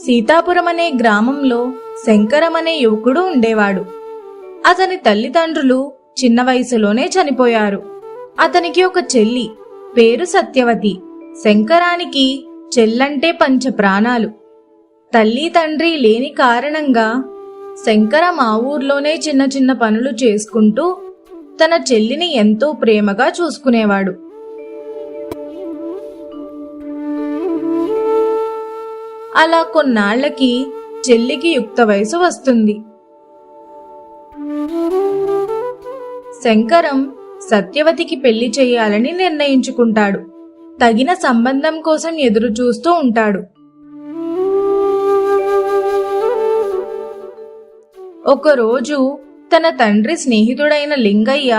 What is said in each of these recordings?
సీతాపురం అనే గ్రామంలో శంకరం అనే యువకుడు ఉండేవాడు. అతని తల్లిదండ్రులు చిన్న వయసులోనే చనిపోయారు. అతనికి ఒక చెల్లి, పేరు సత్యవతి. శంకరానికి చెల్లంటే పంచ ప్రాణాలు. తల్లి తండ్రి లేని కారణంగా శంకరం ఆ ఊర్లోనే చిన్న చిన్న పనులు చేసుకుంటూ తన చెల్లిని ఎంతో ప్రేమగా చూసుకునేవాడు. అలా కొన్నాళ్లకి చెల్లికి యుక్త వయసు వస్తుంది. శంకరం సత్యవతికి పెళ్లి చేయాలని నిర్ణయించుకుంటాడు. తగిన సంబంధం కోసం ఎదురు చూస్తూ ఉంటాడు. ఒకరోజు తన తండ్రి స్నేహితుడైన లింగయ్య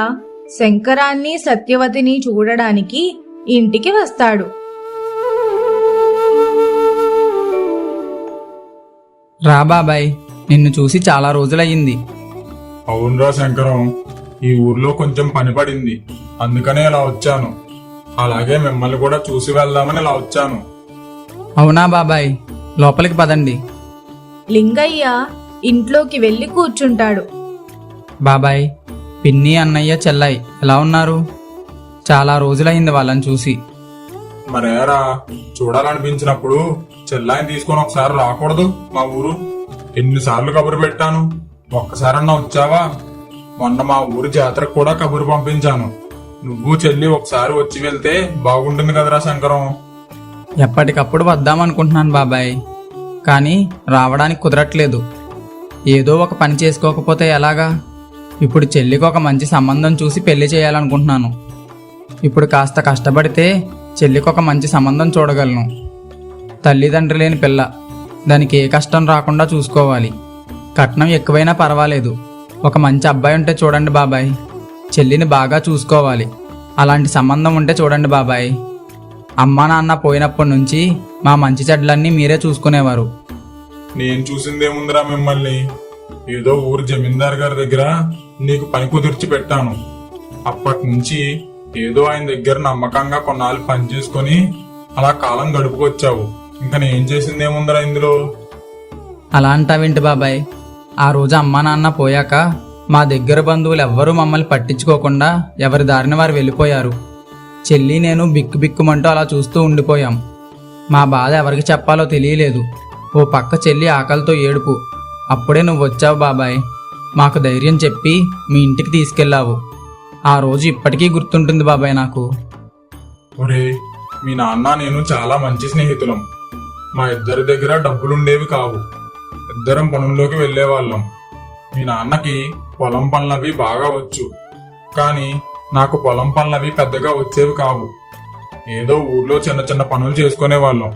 శంకరాన్ని సత్యవతిని చూడడానికి ఇంటికి వస్తాడు. రా బాబాయ్, నిన్ను చూసి చాలా రోజులయ్యింది. అవునరా శంకరం, ఈ ఊర్లో కొంచెం పని పడింది, అందుకనే ఇలా వచ్చాను. అలాగే మిమ్మల్ని కూడా చూసి వెళ్దామని ఇలా వచ్చాను. అవునా బాబాయ్, లోపలికి పదండి. లింగయ్య ఇంట్లోకి వెళ్లి కూర్చుంటాడు. బాబాయ్, పిన్ని, అన్నయ్య, చెల్లై ఎలా ఉన్నారు? చాలా రోజులయ్యింది వాళ్ళని చూసి. మరేరా, చూడాలనిపించినప్పుడు చెల్లాయిని తీసుకొని ఒకసారి రాకూడదు మా ఊరు? ఎన్నిసార్లు కబురు పెట్టాను, ఒక్కసారన్నా వచ్చావా? మొన్న మా ఊరు జాతరకు కూడా కబురు పంపించాను. నువ్వు చెల్లి ఒకసారి వచ్చి వెళ్తే బాగుంటుంది కదరా శంకరం. ఎప్పటికప్పుడు వద్దామనుకుంటున్నాను బాబాయ్, కానీ రావడానికి కుదరట్లేదు. ఏదో ఒక పని చేసుకోకపోతే ఎలాగా? ఇప్పుడు చెల్లికి ఒక మంచి సంబంధం చూసి పెళ్లి చేయాలనుకుంటున్నాను. ఇప్పుడు కాస్త కష్టపడితే చెల్లికి ఒక మంచి సంబంధం చూడగలను. తల్లిదండ్రి లేని పిల్ల, దానికి ఏ కష్టం రాకుండా చూసుకోవాలి. కట్నం ఎక్కువైనా పర్వాలేదు, ఒక మంచి అబ్బాయి ఉంటే చూడండి బాబాయ్. చెల్లిని బాగా చూసుకోవాలి. అలాంటి సంబంధం ఉంటే చూడండి బాబాయ్. అమ్మా నాన్న పోయినప్పటి నుంచి మా మంచి చెడ్లన్నీ మీరే చూసుకునేవారు. నేను చూసిందేముందిరా మిమ్మల్ని? ఏదో ఊరు జమీందార్ గారి దగ్గర నీకు పని కుదిర్చి పెట్టాను. అప్పటి నుంచి ఏదో ఆయన దగ్గర నమ్మకంగా కొన్నాళ్ళు పని చేసుకుని అలా కాలం గడుపుకొచ్చావు. ఇంకా నేను చేసిందేముందిరా ఇందులో? అలా అంటావేంటి బాబాయ్? ఆ రోజు అమ్మా నాన్న పోయాక మా దగ్గర బంధువులు ఎవ్వరూ మమ్మల్ని పట్టించుకోకుండా ఎవరి దారిని వారు వెళ్ళిపోయారు. చెల్లి నేను బిక్కుబిక్కుమంటూ అలా చూస్తూ ఉండిపోయాం. మా బాధ ఎవరికి చెప్పాలో తెలియలేదు. ఓ పక్క చెల్లి ఆకలితో ఏడుపు. అప్పుడే నువ్వు వచ్చావు బాబాయ్. మాకు ధైర్యం చెప్పి మీ ఇంటికి తీసుకెళ్ళావు. ఆ రోజు ఇప్పటికీ గుర్తుంటుంది బాబాయ్ నాకు. ఒరే, మీ నాన్న నేను చాలా మంచి స్నేహితులం. మా ఇద్దరి దగ్గర డబ్బులుండేవి కావు. ఇద్దరం పనుల్లోకి వెళ్లేవాళ్ళం. మీ నాన్నకి పొలం పనులవి బాగా వచ్చు, కానీ నాకు పొలం పనులవి పెద్దగా వచ్చేవి కావు. ఏదో ఊర్లో చిన్న చిన్న పనులు చేసుకునేవాళ్ళం.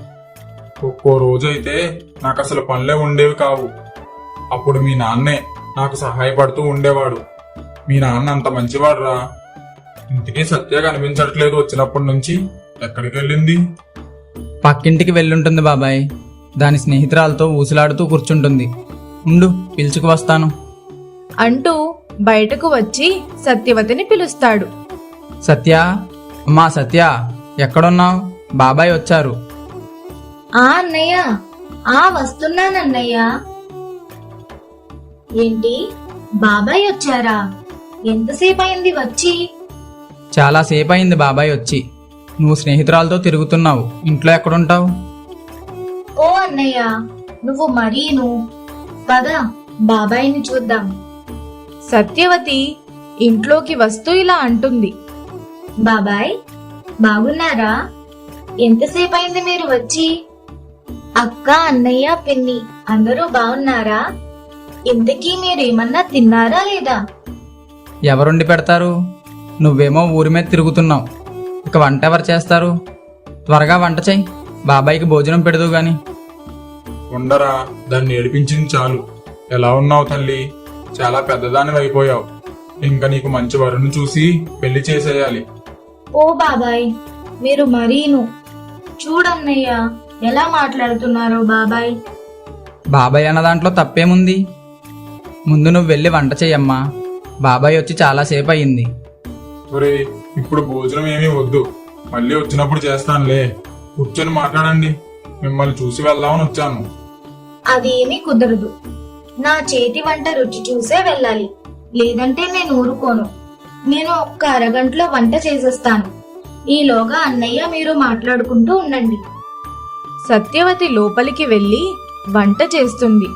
ఒక్కో రోజు అయితే నాకు అసలు పనులే ఉండేవి కావు. అప్పుడు మీ నాన్నే నాకు సహాయపడుతూ ఉండేవాడు. మీ నాన్న అంత మంచివాడురా. ఇంటికి సత్య కనిపించట్లేదు వచ్చినప్పటి నుంచి. ఎక్కడికి వెళ్ళింది? పక్కింటికి వెళ్ళుంటుంది బాబాయ్. దాని స్నేహితురాలతో ఊసులాడుతూ కూర్చుంటుంది. ఉండు, పిలుచుకు వస్తాను అంటూ బయటకు వచ్చి సత్యవతిని పిలుస్తాడు. సత్య, అమ్మా సత్య, ఎక్కడున్నావు? బాబాయ్ వచ్చారు. అన్నయ్య, వస్తున్నానన్నయ్య. ఏంటి, బాబాయ్ వచ్చారా? ఎంతసేపు అయింది వచ్చి? చాలాసేపు అయింది బాబాయ్ వచ్చి. నువ్వు స్నేహితురాలతో తిరుగుతున్నావు, ఇంట్లో ఎక్కడుంటావు? ఓ అన్నయ్య, నువ్వు మరీను. పద, బాబాయ్ని చూద్దాం. సత్యవతి ఇంట్లోకి వస్తూ ఇలా అంటుంది. బాబాయ్, బాగున్నారా? ఎంతసేపు అయింది మీరు వచ్చి? అక్క, అన్నయ్య, పిన్ని అందరూ బాగున్నారా? ఇంతకీ మీరేమన్నా తిన్నారా లేదా? ఎవరుండి పెడతారు? నువ్వేమో ఊరి మీద తిరుగుతున్నావు. ఇక వంట ఎవరు చేస్తారు? త్వరగా వంట చెయ్యి, బాబాయ్కి భోజనం పెడదు గాని. ఉండరా, దాన్ని ఏడిపించింది చాలు. ఎలా ఉన్నావు తల్లి? చాలా పెద్దదానివి అయిపోయావు. ఇంకా నీకు మంచి వరుణ్ణి చూసి పెళ్లి చేసేయాలి. ఓ బాబాయ్, మీరు మరీను. చూడన్నయ్య ఎలా మాట్లాడుతున్నారో బాబాయ్. బాబాయ్ అన్న దాంట్లో తప్పేముంది? ముందు నువ్వు వెళ్ళి వంట చెయ్యమ్మా. బాబాయ్ వచ్చి చాలాసేపు అయింది. ఒరే, ఇప్పుడు భోజనం ఏమీ వద్దు, మళ్ళీ వచ్చినప్పుడు చేస్తానులే. కూర్చొని మాట్లాడండి. మిమ్మల్ని చూసి వెళ్దామని వచ్చాను. అదేమీ కుదరదు. నా చేతి వంట రుచి చూసే వెళ్ళాలి, లేదంటే నేను ఊరుకోను. నేను ఒక్క అరగంటలో వంట చేసేస్తాను. ఈలోగా అన్నయ్య మీరు మాట్లాడుకుంటూ ఉండండి. సత్యవతి లోపలికి వెళ్ళి వంట చేస్తుంది.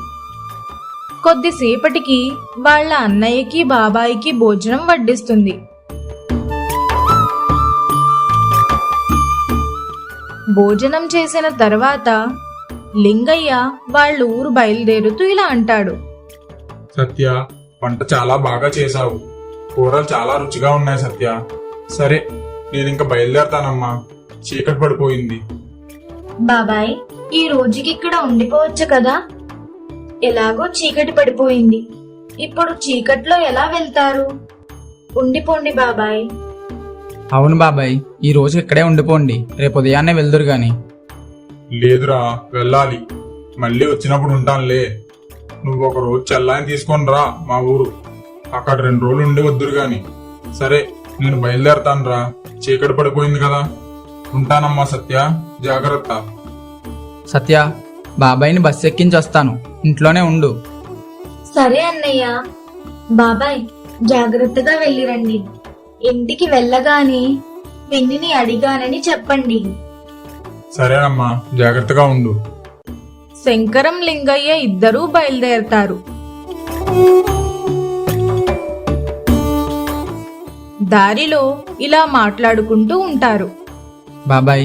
కొద్దిసేపటికి వాళ్ళ అన్నయ్యకి బాబాయికి భోజనం వడ్డిస్తుంది. భోజనం చేసిన తర్వాత లింగయ్య వాళ్ళ ఊరు బయలుదేరుతూ ఇలా అంటాడు. సత్య, వంట చాలా బాగా చేశావు. కూరలు చాలా రుచిగా ఉన్నాయి సత్య. సరే, నేను ఇంకా బయలుదేరతానమ్మా. చీకటి పడిపోయింది. బాబాయ్, ఈ రోజుకి ఇక్కడ ఉండిపోవచ్చు కదా? ఎలాగో చీకటి పడిపోయింది. ఇప్పుడు చీకట్లో ఎలా వెళ్తారు? ఉండిపోండి బాబాయ్. అవును బాబాయ్, ఈ రోజు ఇక్కడే ఉండిపోండి, రేపు ఉదయాన్నే వెళ్దురు గాని. లేదురా, వెళ్ళాలి. మళ్ళీ వచ్చినప్పుడు ఉంటానులే. నువ్వు ఒక రోజు చెల్లాయిని తీసుకొని రా మా ఊరు. అక్కడ 2 రోజులు ఉండి వద్దురు గాని. సరే, నేను బయలుదేరతాను రా. చీకటి పడిపోయింది కదా. ఉంటానమ్మా సత్య, జాగ్రత్త. సత్య, బాబాయిని బస్సు ఎక్కించి వస్తాను, ఇంట్లోనే ఉండు. సరే అన్నయ్య. బాబాయ్, జాగ్రత్తగా వెళ్ళిరండి. ఇంటికి వెళ్ళగానే పిన్నిని అడిగానని చెప్పండి. సరేనమ్మా, జాగ్రత్తగా ఉండు. శంకరం లింగయ్య ఇద్దరూ బయలుదేరతారు. దారిలో ఇలా మాట్లాడుకుంటూ ఉంటారు. బాబాయ్,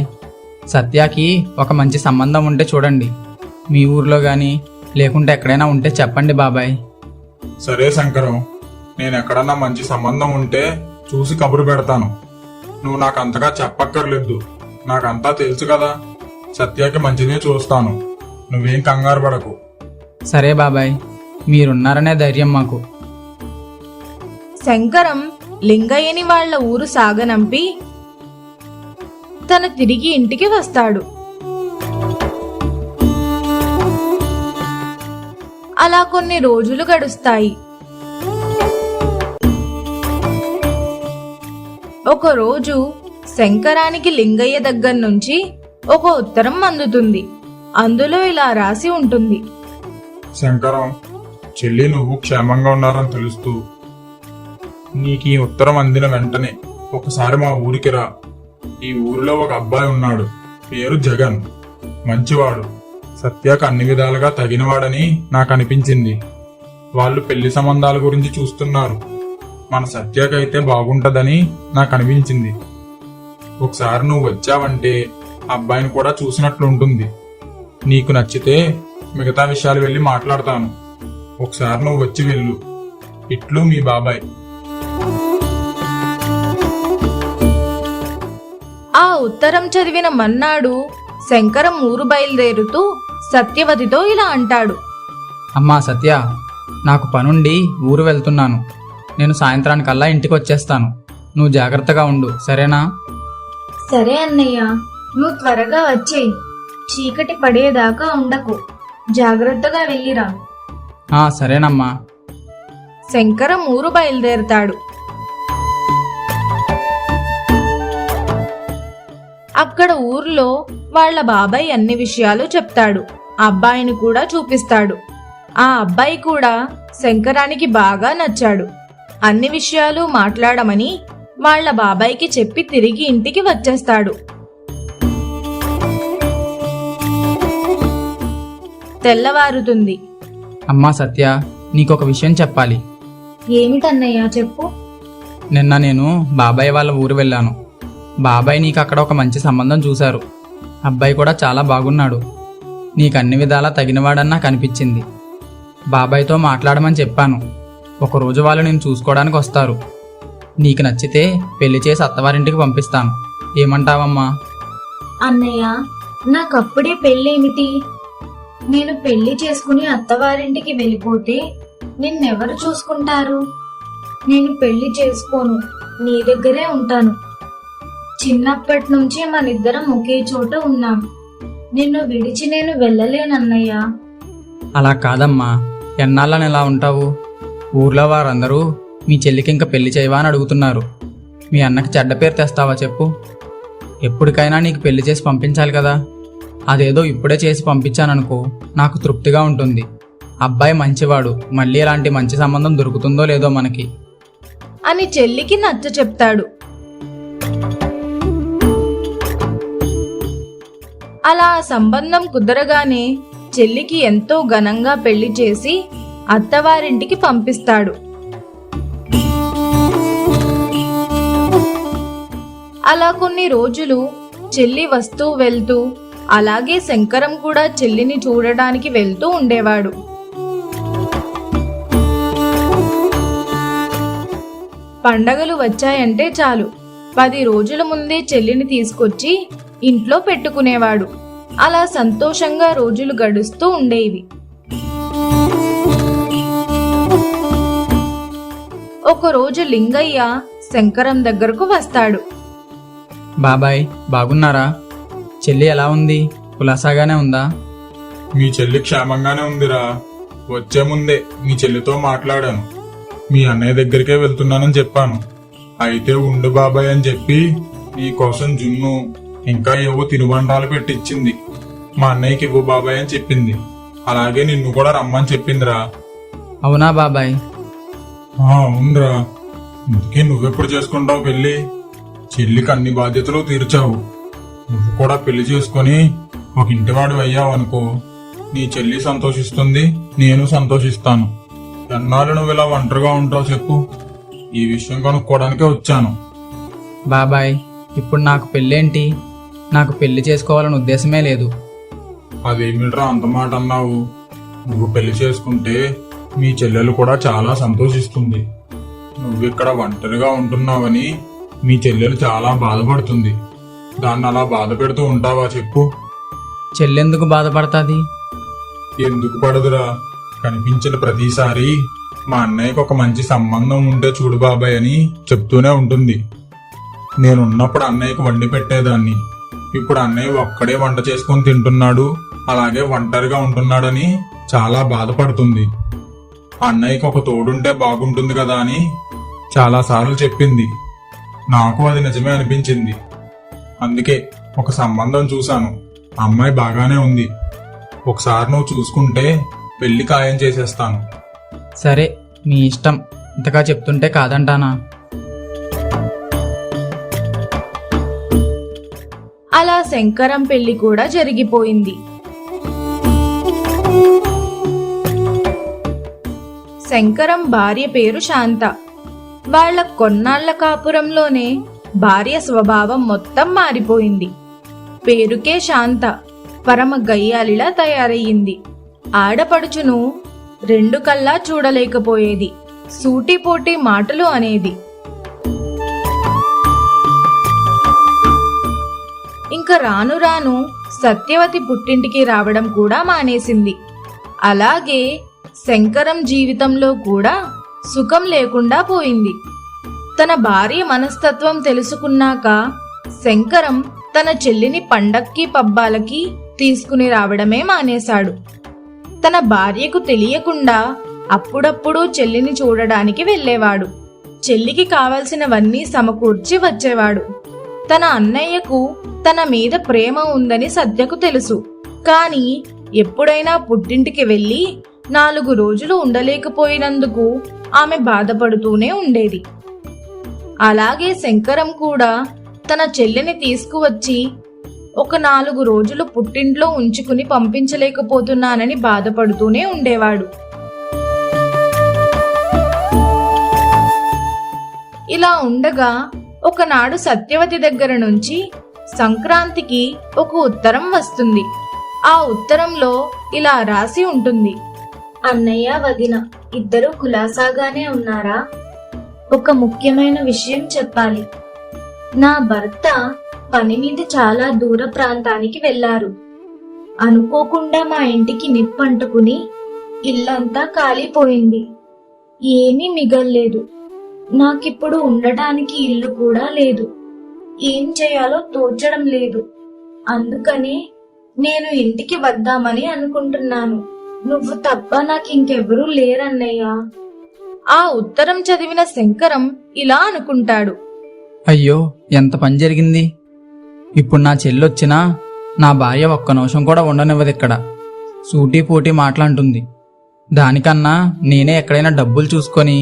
సత్యాకి ఒక మంచి సంబంధం ఉంటే చూడండి. మీ ఊర్లో గాని లేకుంటే ఎక్కడైనా ఉంటే చెప్పండి బాబాయ్. సరే శంకరం, నేను ఎక్కడన్నా మంచి సంబంధం ఉంటే చూసి కబురు పెడతాను. నువ్వు నాకు అంతగా చెప్పక్కర్లేదు, నాకంతా తెలుసు కదా. సత్యాకి మంచిదే చూస్తాను, నువ్వేం కంగారు పడకు. సరే బాబాయ్, మీరున్నారనే ధైర్యం మాకు. శంకరం లింగయ్యని వాళ్ళ ఊరు సాగనంపి తను తిరిగి ఇంటికి వస్తాడు. అలా కొన్ని రోజులు గడుస్తాయి. ఒకరోజు శంకరానికి లింగయ్య దగ్గర నుంచి ఒక ఉత్తరం అందుతుంది. అందులో ఇలా రాసి ఉంటుంది. శంకరం, చెల్లి నువ్వు క్షేమంగా ఉన్నారని తెలుస్తూ నీకు ఈ ఉత్తరం అందిన వెంటనే ఒకసారి మా ఊరికి రా. ఈ ఊరిలో ఒక అబ్బాయి ఉన్నాడు, పేరు జగన్. మంచివాడు, సత్యకు అన్ని విధాలుగా తగినవాడని నాకు అనిపించింది. వాళ్ళు పెళ్లి సంబంధాల గురించి చూస్తున్నారు. మన సత్యకైతే బాగుంటదని నాకు అనిపించింది. ఒకసారి నువ్వు వచ్చావంటే అబ్బాయిని కూడా చూసినట్లుంటుంది. నీకు నచ్చితే మిగతా విషయాలు వెళ్ళి మాట్లాడతాను. ఒకసారి నువ్వు వచ్చి వెళ్ళు. ఇట్లు మీ బాబాయ్. ఆ ఉత్తరం చదివిన మన్నాడు శంకరం ఊరు బయలుదేరుతూ సత్యవతితో ఇలా అంటాడు. అమ్మా సత్య, నాకు పనుండి ఊరు వెళ్తున్నాను. నేను సాయంత్రానికల్లా ఇంటికి వచ్చేస్తాను. నువ్వు జాగ్రత్తగా ఉండు, సరేనా? సరే అన్నయ్య, నువ్వు త్వరగా వచ్చేయి. చీకటి పడేదాకా ఉండకు. జాగ్రత్తగా వెళ్ళిరా. సరేనమ్మా. శంకరం ఊరు బయలుదేరతాడు. అక్కడ ఊర్లో వాళ్ళ బాబాయ్ అన్ని విషయాలు చెప్తాడు. అబ్బాయిని కూడా చూపిస్తాడు. ఆ అబ్బాయి కూడా శంకరానికి బాగా నచ్చాడు. అన్ని విషయాలు మాట్లాడమని వాళ్ళ బాబాయ్కి చెప్పి తిరిగి ఇంటికి వచ్చేస్తాడు. తెల్లవారుతుంది. అమ్మా సత్య, నీకొక విషయం చెప్పాలి. ఏమిటన్నయ్య, చెప్పు. నిన్న నేను బాబాయ్ వాళ్ళ ఊరు వెళ్ళాను. బాబాయ్ నీకు అక్కడ ఒక మంచి సంబంధం చూశారు. అబ్బాయి కూడా చాలా బాగున్నాడు. నీకు అన్ని విధాలా తగినవాడని నాకు అనిపించింది. బాబాయ్తో మాట్లాడమని చెప్పాను. ఒకరోజు వాళ్ళు నేను చూసుకోవడానికి వస్తారు. నీకు నచ్చితే పెళ్లి చేసి అత్తవారింటికి పంపిస్తాను. ఏమంటావమ్మా? అన్నయ్య, నాకప్పుడే పెళ్ళేమిటి? నేను పెళ్లి చేసుకుని అత్తవారింటికి వెళ్ళిపోతే నిన్నెవరు చూసుకుంటారు? నేను పెళ్లి చేసుకోను, నీ దగ్గరే ఉంటాను. చిన్నప్పటి నుంచి మనిద్దరం ఒకే చోట ఉన్నాం. నిన్ను విడిచి నేను వెళ్ళలేనన్నయ్య. అలా కాదమ్మా, ఎన్నాళ్ళని ఎలా ఉంటావు? ఊర్లో వారందరూ మీ చెల్లికి ఇంకా పెళ్లి చేయవా అని అడుగుతున్నారు. మీ అన్నకి చెడ్డ పేరు తెస్తావా చెప్పు? ఎప్పటికైనా నీకు పెళ్లి చేసి పంపించాలి కదా. అదేదో ఇప్పుడే చేసి పంపించాననుకో నాకు తృప్తిగా ఉంటుంది. అబ్బాయి మంచివాడు, మళ్ళీ ఇలాంటి మంచి సంబంధం దొరుకుతుందో లేదో మనకి అని చెల్లికి నచ్చ చెప్తాడు. అలా ఆ సంబంధం కుదరగానే చెల్లికి ఎంతో ఘనంగా పెళ్లి చేసి అత్తవారింటికి పంపిస్తాడు. అలా కొన్ని రోజులు చెల్లి వస్తూ వెళ్తూ, అలాగే శంకరం కూడా చెల్లిని చూడడానికి వెళ్తూ ఉండేవాడు. పండగలు వచ్చాయంటే చాలు 10 రోజుల ముందే చెల్లిని తీసుకొచ్చి ఇంట్లో పెట్టుకునేవాడు. అలా సంతోషంగా రోజులు గడుస్తూ ఉండేవి. ఒకరోజు లింగయ్య శంకరం దగ్గరకు వస్తాడు. బాబాయ్ బాగున్నారా? చెల్లి ఎలా ఉంది? కులాసాగానే ఉందా? మీ చెల్లి క్షేమంగానే ఉందిరా. వచ్చే ముందే మీ చెల్లితో మాట్లాడాను. మీ అన్నయ్య దగ్గరికే వెళ్తున్నానని చెప్పాను. అయితే ఉండు బాబాయ్ అని చెప్పి నీ కోసం జున్ను ఇంకా ఏవో తినుబండాలు పెట్టించింది. మా అన్నయ్యకి ఇవ్వు బాబాయ్ అని చెప్పింది. అలాగే నిన్ను కూడా రమ్మని చెప్పిందిరా. అవునా బాబాయ్? అవునరా. ఇందుకే నువ్వెప్పుడు చేసుకుంటావు పెళ్లి? చెల్లికి అన్ని బాధ్యతలు తీర్చావు. నువ్వు కూడా పెళ్లి చేసుకుని ఒక ఇంటివాడు అయ్యావు అనుకో, నీ చెల్లి సంతోషిస్తుంది, నేను సంతోషిస్తాను. ఎన్నాళ్ళు నువ్వు ఇలా ఒంటరిగా ఉంటావు చెప్పు? ఈ విషయం కనుక్కోవడానికే వచ్చాను. బాబాయ్ ఇప్పుడు నాకు పెళ్ళేంటి? నాకు పెళ్లి చేసుకోవాలని ఉద్దేశమే లేదు. అదేమిట్రా అంత మాట అన్నావు? నువ్వు పెళ్లి చేసుకుంటే మీ చెల్లెలు కూడా చాలా సంతోషిస్తుంది. నువ్విక్కడ ఒంటరిగా ఉంటున్నావని మీ చెల్లెలు చాలా బాధపడుతుంది. దాన్ని అలా బాధ పెడుతూ ఉంటావా చెప్పు? చెల్లెందుకు బాధపడతాది? ఎందుకు పడదురా? కనిపించిన ప్రతిసారి మా అన్నయ్యకు ఒక మంచి సంబంధం ఉంటే చూడు బాబాయ్ అని చెప్తూనే ఉంటుంది. నేనున్నప్పుడు అన్నయ్యకు వండి పెట్టేదాన్ని. ఇప్పుడు అన్నయ్య ఒక్కడే వంట చేసుకొని తింటున్నాడు, అలాగే ఒంటరిగా ఉంటున్నాడని చాలా బాధపడుతుంది. అన్నయ్యకి ఒక తోడుంటే బాగుంటుంది కదా అని చాలాసార్లు చెప్పింది. నాకు అది నిజమే అనిపించింది. అందుకే ఒక సంబంధం చూశాను. అమ్మాయి బాగానే ఉంది. ఒకసారి నువ్వు చూసుకుంటే పెళ్లి ఖాయం చేసేస్తాను. సరే నీ ఇష్టం. ఇంతగా చెప్తుంటే కాదంటానా? అలా శంకరం పెళ్లి కూడా జరిగిపోయింది. శంకరం భార్య పేరు శాంత. వాళ్ళ కొన్నాళ్ల కాపురంలోనే భార్య స్వభావం మొత్తం మారిపోయింది. పేరుకే శాంత పరమ గయ్యాలిలా తయారయ్యింది. ఆడపడుచును 2 కళ్ళా చూడలేకపోయేది. సూటిపోటి మాటలు అనేది. ఇంకా రాను రాను సత్యవతి పుట్టింటికి రావడం కూడా మానేసింది. అలాగే శంకరం జీవితంలో కూడా సుఖం లేకుండా పోయింది. తన భార్య మనస్తత్వం తెలుసుకున్నాక శంకరం తన చెల్లిని పండక్కి పబ్బాలకి తీసుకుని రావడమే మానేశాడు. తన భార్యకు తెలియకుండా అప్పుడప్పుడు చెల్లిని చూడడానికి వెళ్ళేవాడు. చెల్లికి కావలసినవన్నీ సమకూర్చి వచ్చేవాడు. తన అన్నయ్యకు తన మీద ప్రేమ ఉందని సత్యకు తెలుసు. కాని ఎప్పుడైనా పుట్టింటికి వెళ్ళి 4 రోజులు ఉండలేకపోయినందుకు ఆమె బాధపడుతూనే ఉండేది. అలాగే శంకరం కూడా తన చెల్లిని తీసుకువచ్చి ఒక 4 రోజులు పుట్టింట్లో ఉంచుకుని పంపించలేకపోతున్నానని బాధపడుతూనే ఉండేవాడు. ఇలా ఉండగా ఒకనాడు సత్యవతి దగ్గర నుంచి సంక్రాంతికి ఒక ఉత్తరం వస్తుంది. ఆ ఉత్తరంలో ఇలా రాసి ఉంటుంది. అన్నయ్య వదిన ఇద్దరు కులాసాగానే ఉన్నారా? ఒక ముఖ్యమైన విషయం చెప్పాలి. నా భర్త పని మీద చాలా దూర ప్రాంతానికి వెళ్లారు. అనుకోకుండా మా ఇంటికి నిప్పంటుకుని ఇల్లంతా కాలిపోయింది. ఏమీ మిగల్లేదు. నాకిప్పుడు ఉండటానికి ఇల్లు కూడా లేదు. ఏం చేయాలో తోచడం లేదు. అందుకనే నేను ఇంటికి వద్దామని అనుకుంటున్నాను. నువ్వు తప్ప నాకింకెవరూ లేరన్నయ్యా. ఆ ఉత్తరం చదివిన శంకరం ఇలా అనుకుంటాడు. అయ్యో ఎంత పని జరిగింది. ఇప్పుడు నా చెల్లొచ్చినా నా భార్య ఒక్క నిమిషం కూడా ఉండనివ్వదు ఇక్కడ. సూటీ పూటీ మాటలంటుంది. దానికన్నా నేనే ఎక్కడైనా డబ్బులు చూసుకొని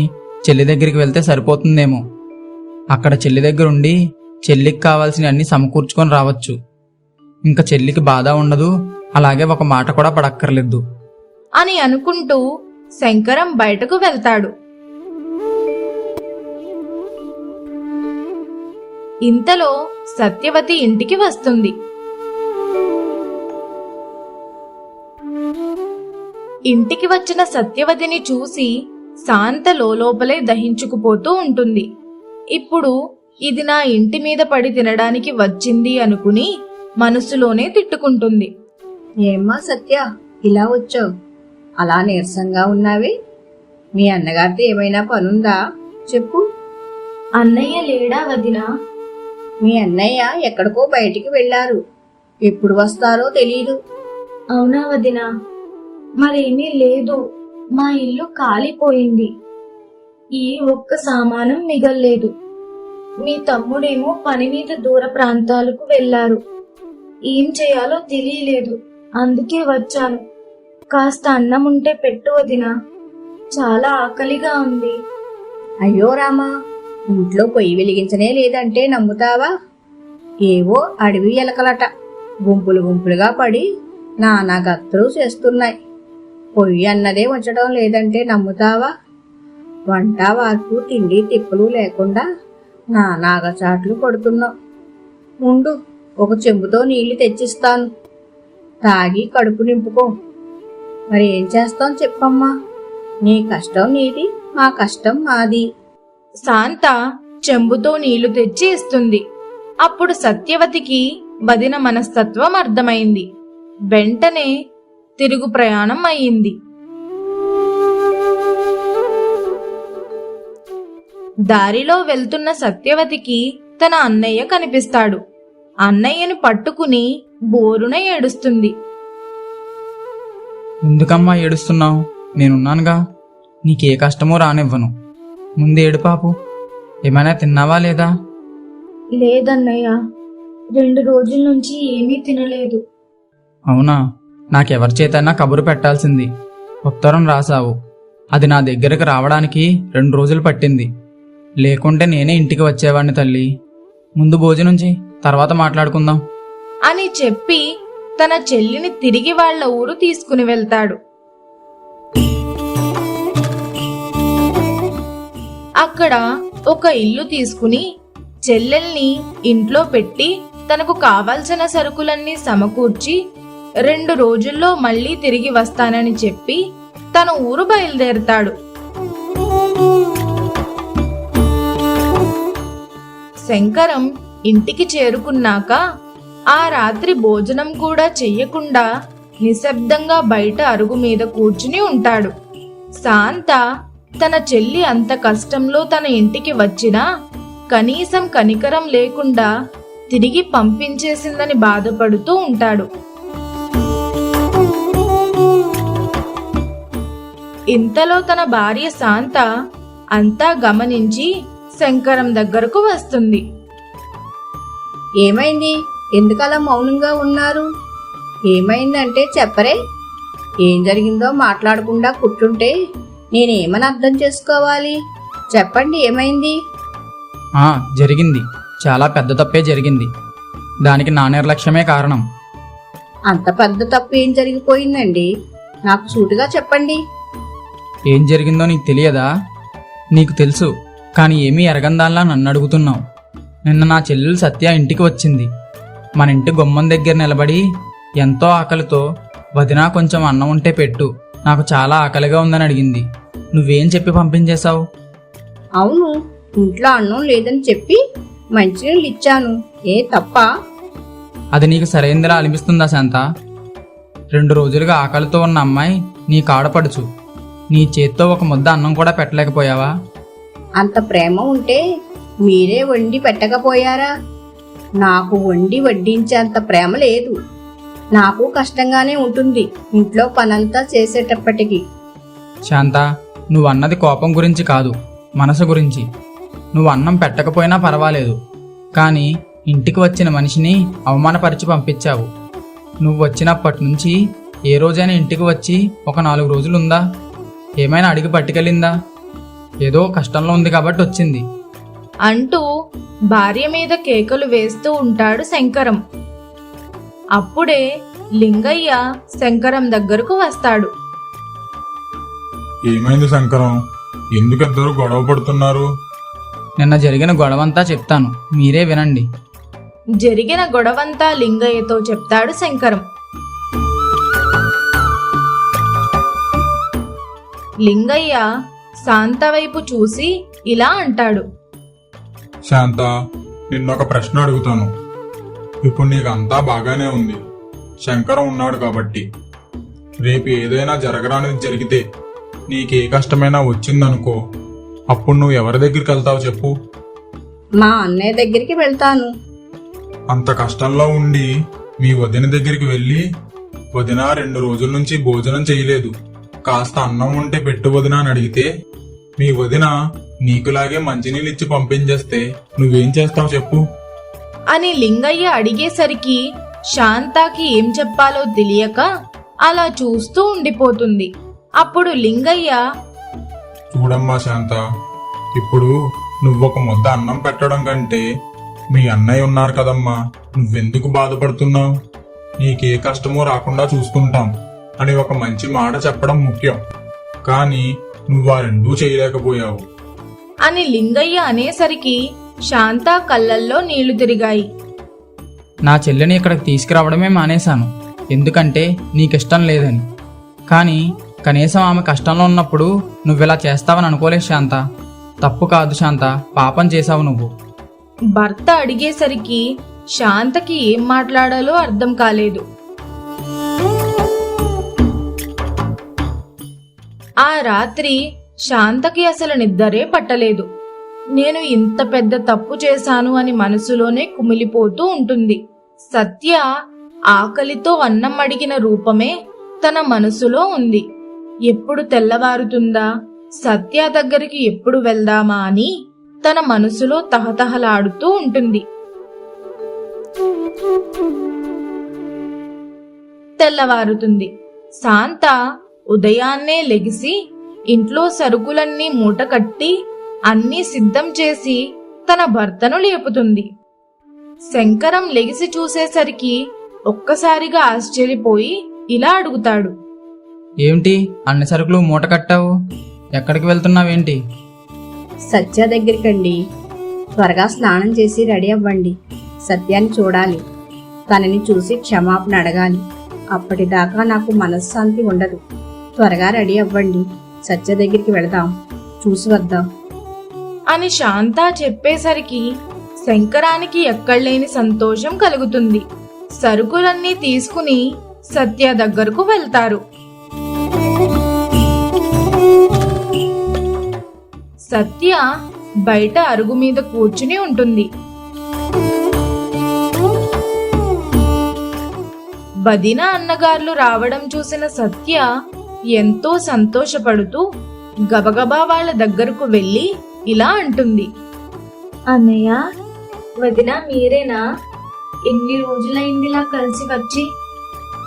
చెల్లి దగ్గరికి వెళ్తే సరిపోతుందేమో. అక్కడ చెల్లి దగ్గరుండి చెల్లికి కావాల్సిన అన్ని సమకూర్చుకొని రావచ్చు. ఇంకా చెల్లికి బాధ ఉండదు, అలాగే ఒక మాట కూడా పడక్కర్లేదు అని అనుకుంటూ శంకరం బయటకు వెళ్తాడు. ఇంతలో సత్యవతి ఇంటికి వస్తుంది. ఇంటికి వచ్చిన సత్యవతిని చూసి శాంత లోపలే దహించుకుపోతూ ఉంటుంది. ఇప్పుడు ఇది నా ఇంటి మీద పడి తినడానికి వచ్చింది అనుకుని మనసులోనే తిట్టుకుంటుంది. ఏమ్మా సత్య, ఇలా వచ్చావు? అలా నీరసంగా ఉన్నావే? మీ అన్నగారితో ఏమైనా పనుందా? చెప్పు. అన్నయ్య లేడా వదినా? మీ అన్నయ్య ఎక్కడికో బయటికి వెళ్ళారు. ఎప్పుడు వస్తారో తెలీదు. అవునా వదినా? మరేమీ లేదు. మా ఇల్లు కాలిపోయింది. ఈ ఒక్క సామానం మిగల్లేదు. మీ తమ్ముడేమో పని మీద దూర ప్రాంతాలకు వెళ్లారు. ఏం చేయాలో తెలియలేదు. అందుకే వచ్చాను. కాస్త అన్నం ఉంటే పెట్టు వదినా. చాలా ఆకలిగా ఉంది. అయ్యో రామా, ఇంట్లో పొయ్యి వెలిగించనే లేదంటే నమ్ముతావా? ఏవో అడవి ఎలకలట గుంపులు గుంపులుగా పడి నానా గత్తులు చేస్తున్నాయి. పొయ్యి అన్నదే ఉంచడం లేదంటే నమ్ముతావా? వంట వార్పు తిండి తిప్పులు లేకుండా నానాగచాట్లు పడుతున్నావు. ఉండు, ఒక చెంబుతో నీళ్లు తెచ్చిస్తాను. తాగి కడుపు నింపుకో. మరి ఏం చేస్తాం చెప్పమ్మా? నీ కష్టం నీది, మా కష్టం మాది. శాంత చెంబుతో నీళ్లు తెచ్చి ఇస్తుంది. అప్పుడు సత్యవతికి వదిన మనస్తత్వం అర్థమైంది. వెంటనే తిరుగు ప్రయాణం అయ్యింది. దారిలో వెళ్తున్న సత్యవతికి తన అన్నయ్య కనిపిస్తాడు. అన్నయ్యను పట్టుకుని బోరున ఏడుస్తుంది. ఎందుకమ్మా ఏడుస్తున్నావు? నేనున్నానుగా, నీకే కష్టమో రానివ్వను. ముందు ఏడు పాపు. ఏమైనా తిన్నావా లేదా? లేదన్నయ్య, 2 రోజుల నుంచి ఏమీ తినలేదు. అవునా? నాకెవరి చేతైనా కబురు పెట్టాల్సింది. ఉత్తరం రాశావు, అది నా దగ్గరకు రావడానికి 2 రోజులు పట్టింది. లేకుంటే నేనే ఇంటికి వచ్చేవాడిని తల్లి. ముందు భోజనం చెయ్యి, తర్వాత మాట్లాడుకుందాం అని చెప్పి తన చెల్లిని తిరిగి వాళ్ళ ఊరు తీసుకుని వెళ్తాడు. అక్కడ ఒక ఇల్లు తీసుకుని చెల్లెల్ని ఇంట్లో పెట్టి తనకు కావాల్సిన సరుకులన్నీ సమకూర్చి 2 రోజుల్లో మళ్ళీ తిరిగి వస్తానని చెప్పి తన ఊరు బయలుదేరుతాడు. శంకరం ఇంటికి చేరుకున్నాక ఆ రాత్రి భోజనం కూడా చెయ్యకుండా నిశ్శబ్దంగా బయట అరుగు మీద కూర్చుని ఉంటాడు. శాంత తన చెల్లి అంత కష్టంలో తన ఇంటికి వచ్చినా కనీసం కనికరం లేకుండా తిరిగి పంపించేసిందని బాధపడుతూ ఉంటాడు. ఇంతలో తన భార్య శాంత అంతా గమనించి శంకరం దగ్గరకు వస్తుంది. ఏమైంది? ఎందుకలా మౌనంగా ఉన్నారు? ఏమైందంటే చెప్పరే? ఏం జరిగిందో మాట్లాడకుండా కూర్చుంటే నేనేమని అర్థం చేసుకోవాలి? చెప్పండి, ఏమైంది? జరిగింది. చాలా పెద్ద తప్పే జరిగింది. దానికి నా నిర్లక్ష్యమే కారణం. అంత పెద్ద తప్పు ఏం జరిగిపోయిందండి? నాకు సూటిగా చెప్పండి. ఏం జరిగిందో నీకు తెలియదా? నీకు తెలుసు, కానీ ఏమీ ఎరగందాల్లా నన్ను అడుగుతున్నావు. నిన్న నా చెల్లెలు సత్య ఇంటికి వచ్చింది. మన ఇంటి గుమ్మం దగ్గర నిలబడి ఎంతో ఆకలితో, వదినా కొంచెం అన్నం ఉంటే పెట్టు, నాకు చాలా ఆకలిగా ఉందని అడిగింది. నువ్వేం చెప్పి పంపించేశావు? అవును, ఇంట్లో అన్నం లేదని చెప్పి మంచినీళ్ళు ఇచ్చాను. ఏ తప్ప? అది నీకు సరైందిలా అనిపిస్తుందా శాంత? 2 రోజులుగా ఆకలితో ఉన్న అమ్మాయి నీ కాడపడుచు. నీ చేత్తో ఒక ముద్ద అన్నం కూడా పెట్టలేకపోయావా? అంత ప్రేమ ఉంటే మీరే వండి పెట్టకపోయారా? నాకు వండి వడ్డించేంత ప్రేమ లేదు. నాకు కష్టంగానే ఉంటుంది ఇంట్లో పనంతా చేసేటప్పటికి. శాంత, నువ్వు అన్నది కోపం గురించి కాదు, మనసు గురించి. నువ్వు అన్నం పెట్టకపోయినా పర్వాలేదు, కానీ ఇంటికి వచ్చిన మనిషిని అవమానపరిచి పంపించావు. నువ్వు వచ్చినప్పటి నుంచి ఏ రోజైనా ఇంటికి వచ్చి ఒక 4 రోజులు ఉందా? ఏమైనా అడిగి పట్టుకెళ్ళిందా? ఏదో కష్టంలో ఉంది కాబట్టి వచ్చింది. అంటూ భార్య మీద కేకలు వేస్తూ ఉంటాడు శంకరం. అప్పుడే లింగయ్య శంకరం దగ్గరకు వస్తాడు. ఏమైంది శంకరం? ఎందుకిద్దరు గొడవ పడుతున్నారు? నిన్న జరిగిన గొడవంతా చెప్తాను, మీరే వినండి. జరిగిన గొడవంతా లింగయ్యతో చెప్తాడు శంకరం. లింగయ్య శాంత వైపు చూసి ఇలా అంటాడు. శాంత, నిన్నొక ప్రశ్న అడుగుతాను. ఇప్పుడు నీకు అంతా బాగానే ఉంది, శంకరం ఉన్నాడు కాబట్టి. రేపు ఏదైనా జరగరానిది జరిగితే, నీకే కష్టమైనా వచ్చిందనుకో, అప్పుడు నువ్వు ఎవరి దగ్గరికి వెళ్తావు చెప్పు? మా అన్నయ్య దగ్గరికి వెళ్తాను. అంత కష్టంలో ఉండి మీ వదిన దగ్గరికి వెళ్ళి, వదిన 2 రోజుల నుంచి భోజనం చేయలేదు, కాస్త అన్నం ఉంటే పెట్టు వదిన అని అడిగితే, మీ వదిన నీకులాగే మంచినీళ్ళు ఇచ్చి పంపించేస్తే నువ్వేం చేస్తావు చెప్పు? అని లింగయ్య అడిగేసరికి శాంతాకి ఏం చెప్పాలో తెలియక అలా చూస్తూ ఉండిపోతుంది. అప్పుడు లింగయ్య, చూడమ్మా శాంత, ఇప్పుడు నువ్వొక ముద్ద అన్నం పెట్టడం కంటే మీ అన్నయ్య ఉన్నారు కదమ్మా, నువ్వెందుకు బాధపడుతున్నావు? నీకే కష్టమో రాకుండా చూసుకుంటాం అని ఒక మంచి మాట చెప్పడం ముఖ్యం. కానీ నువ్వు ఆ రెండూ చేయలేకపోయావు అని లింగయ్య అనేసరికి శాంత కళ్ళల్లో నీళ్లు తిరిగాయి. నా చెల్లిని ఇక్కడికి తీసుకురావడమే మానేశాను, ఎందుకంటే నీకిష్టం లేదని. కానీ కనీసం ఆమె కష్టంలో ఉన్నప్పుడు నువ్విలా చేస్తావని అనుకోలేదు శాంత. తప్పు కాదు శాంత, పాపం చేశావు నువ్వు. భర్త అడిగేసరికి శాంతకి ఏం మాట్లాడాలో అర్థం కాలేదు. ఆ రాత్రి శాంతకి అసలు నిద్రే పట్టలేదు. నేను ఇంత పెద్ద తప్పు చేశాను అని మనసులోనే కుమిలిపోతూ ఉంటుంది. సత్య ఆకలితో అన్నం అడిగిన రూపమే తన మనసులో ఉంది. ఎప్పుడు తెల్లవారుతుందా, సత్య దగ్గరికి ఎప్పుడు వెళ్దామా అని తన మనసులో తహతహలాడుతూ ఉంటుంది. తెల్లవారుతుంది. శాంత ఉదయాన్నే లెగిసి ఇంట్లో సరుకులన్నీ మూట కట్టి అన్నీ సిద్ధం చేసి తన భర్తను లేపుతుంది. శంకరం లెగిసి చూసేసరికి ఒక్కసారిగా ఆశ్చర్యపోయి ఇలా అడుగుతాడు. ఏమిటి అన్ని సరుకులు మూట కట్టావు? ఎక్కడికి వెళ్తున్నావేంటి? సత్య దగ్గరికండి. త్వరగా స్నానం చేసి రెడీ అవ్వండి. సత్యాన్ని చూడాలి, తనని చూసి క్షమాపణ అడగాలి. అప్పటిదాకా నాకు మనశ్శాంతి ఉండదు. త్వరగా రెడీ అవ్వండి, సత్య దగ్గరికి వెళదాం, చూసి వద్దాం అని శాంత చెప్పేసరికి శంకరానికి ఎక్కడలేని సంతోషం కలుగుతుంది. సరుకులన్నీ తీసుకుని సత్య దగ్గరకు వెళ్తారు. సత్య బయట అరుగు మీద కూర్చుని ఉంటుంది. వదిన అన్నగార్లు రావడం చూసిన సత్య ఎంతో సంతోషపడుతూ గబగబా వాళ్ళ దగ్గరకు వెళ్ళి ఇలా అంటుంది. అన్నయ్య, వదిన మీరేనా? ఎన్ని రోజులైంది ఇలా కలిసి వచ్చి?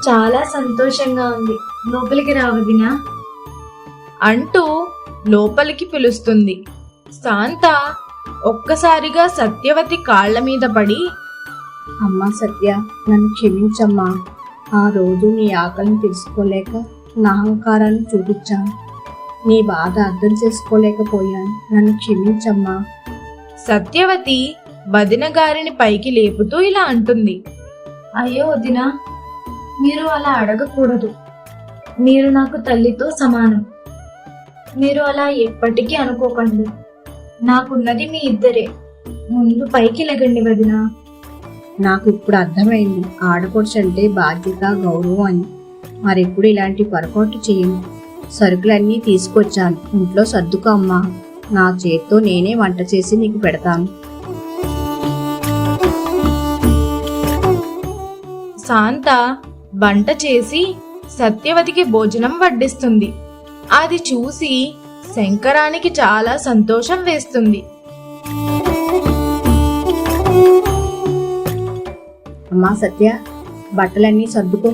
చాలా సంతోషంగా ఉంది, లోపలికి రా వదినా అంటూ లోపలికి పిలుస్తుంది. శాంత ఒక్కసారిగా సత్యవతి కాళ్ల మీద పడి, అమ్మా సత్య, నన్ను క్షమించమ్మా. ఆ రోజు నీ ఆకలిని తెలుసుకోలేక నా అహంకారాన్ని చూపించాను. నీ బాధ అర్థం చేసుకోలేకపోయాను, నన్ను క్షమించమ్మా. సత్యవతి వదిన గారిని పైకి లేపుతూ ఇలా అంటుంది. అయ్యో వదినా, మీరు అలా అడగకూడదు. మీరు నాకు తల్లితో సమానం. మీరు అలా ఎప్పటికీ అనుకోకండి. నాకున్నది మీ ఇద్దరే. ముందు పైకి లెగండి వదినా. నాకు ఇప్పుడు అర్థమైంది, ఆడపడుచు అంటే బాధ్యత, గౌరవం అని. మరెప్పుడు ఇలాంటి పొరపాటు చేయను. సరుకులన్నీ తీసుకొచ్చాను, ఇంట్లో సర్దుకో అమ్మా. నా చేత్తో నేనే వంట చేసి నీకు పెడతాను. శాంత వంట చేసి సత్యవతికి భోజనం వడ్డిస్తుంది. అది చూసి శంకరానికి చాలా సంతోషం వేస్తుంది. అమ్మా సత్య, బట్టలన్నీ సర్దుకో,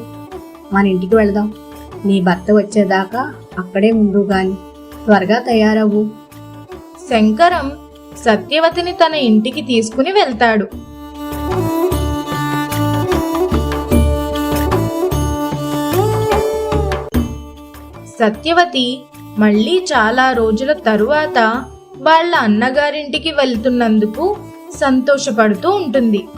మన ఇంటికి వెళదాం. నీ భర్త వచ్చేదాకా అక్కడే ఉండు గాని త్వరగా తయారవ్వు. శంకరం సత్యవతిని తన ఇంటికి తీసుకుని వెళ్తాడు. సత్యవతి మళ్ళీ చాలా రోజుల తరువాత వాళ్ళ అన్నగారింటికి వెళ్తున్నందుకు సంతోషపడుతూ ఉంటుంది.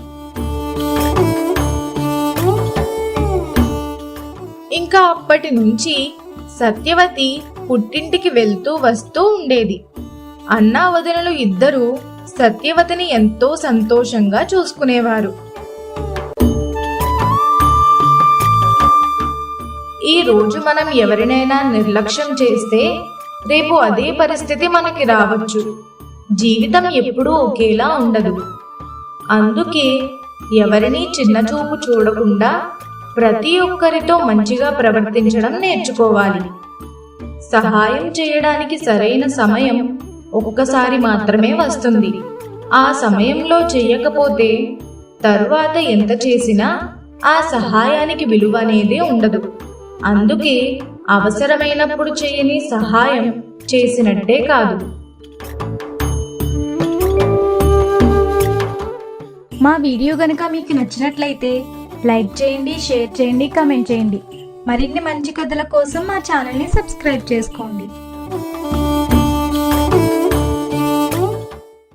ఇంకా అప్పటి నుంచి సత్యవతి పుట్టింటికి వెళ్తూ వస్తూ ఉండేది. అన్నా వదినలు ఇద్దరూ సత్యవతిని ఎంతో సంతోషంగా చూసుకునేవారు. ఈ రోజు మనం ఎవరినైనా నిర్లక్ష్యం చేస్తే రేపు అదే పరిస్థితి మనకి రావచ్చు. జీవితం ఎప్పుడూ ఒకేలా ఉండదు. అందుకే ఎవరినీ చిన్న చూపు చూడకుండా ప్రతి ఒక్కరితో మంచిగా ప్రవర్తించడం నేర్చుకోవాలి. సహాయం చేయడానికి సరైన సమయం ఒక్కసారి మాత్రమే వస్తుంది. ఆ సమయంలో చెయ్యకపోతే తరువాత ఎంత చేసినా ఆ సహాయానికి విలువ అనేది ఉండదు. అందుకే అవసరమైనప్పుడు చేయని సహాయం చేసినట్టే కాదు. మా వీడియో గనుక మీకు నచ్చినట్లయితే లైక్ చేయండి, షేర్ చేయండి, కామెంట్ చేయండి. మరిన్ని మంచి కథల కోసం మా ఛానల్ని సబ్స్క్రైబ్ చేసుకోండి.